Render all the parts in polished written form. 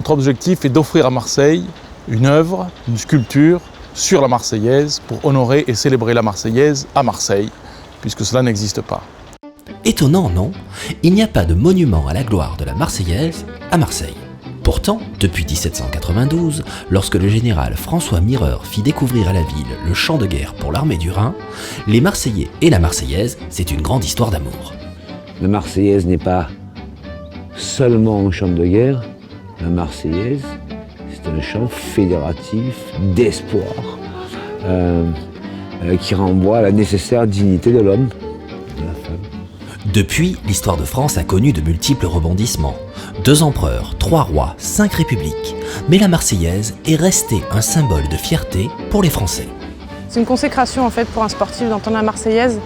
notre objectif est d'offrir à Marseille une œuvre, une sculpture sur la Marseillaise pour honorer et célébrer la Marseillaise à Marseille, puisque cela n'existe pas. Étonnant, non? Il n'y a pas de monument à la gloire de la Marseillaise à Marseille. Pourtant, depuis 1792, lorsque le général François Mireur fit découvrir à la ville le champ de guerre pour l'armée du Rhin, les Marseillais et la Marseillaise, c'est une grande histoire d'amour. La Marseillaise n'est pas seulement un chant de guerre, la Marseillaise, c'est un chant fédératif d'espoir qui renvoie à la nécessaire dignité de l'homme, de la femme. Depuis, l'histoire de France a connu de multiples rebondissements. 2 empereurs, 3 rois, 5 républiques. Mais la Marseillaise est restée un symbole de fierté pour les Français. C'est une consécration en fait pour un sportif d'entendre la Marseillaise,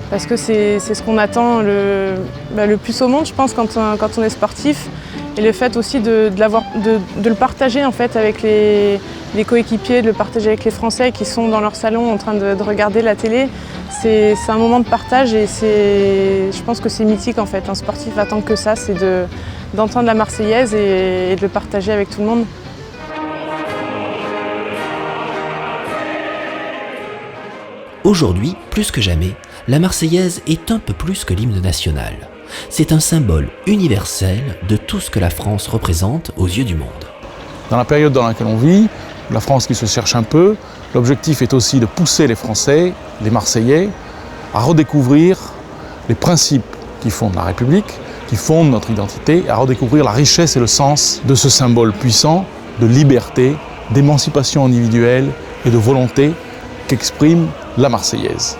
parce que c'est ce qu'on attend le plus au monde, je pense, quand on est sportif. Et le fait aussi de le partager en fait avec les coéquipiers, de le partager avec les Français qui sont dans leur salon en train de regarder la télé, c'est un moment de partage et je pense que c'est mythique en fait. Un sportif attend que ça, c'est d'entendre la Marseillaise et de le partager avec tout le monde. Aujourd'hui, plus que jamais, la Marseillaise est un peu plus que l'hymne national. C'est un symbole universel de tout ce que la France représente aux yeux du monde. Dans la période dans laquelle on vit, la France qui se cherche un peu, l'objectif est aussi de pousser les Français, les Marseillais, à redécouvrir les principes qui fondent la République, qui fondent notre identité, à redécouvrir la richesse et le sens de ce symbole puissant de liberté, d'émancipation individuelle et de volonté qu'exprime la Marseillaise.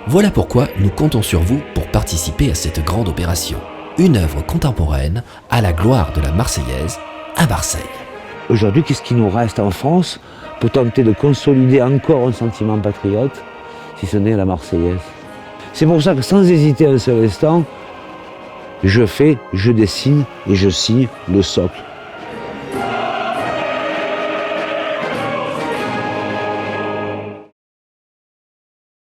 Voilà pourquoi nous comptons sur vous pour participer à cette grande opération. Une œuvre contemporaine à la gloire de la Marseillaise à Marseille. Aujourd'hui, qu'est-ce qui nous reste en France pour tenter de consolider encore un sentiment patriote, si ce n'est la Marseillaise? C'est pour ça que sans hésiter un seul instant, je dessine et je signe le socle.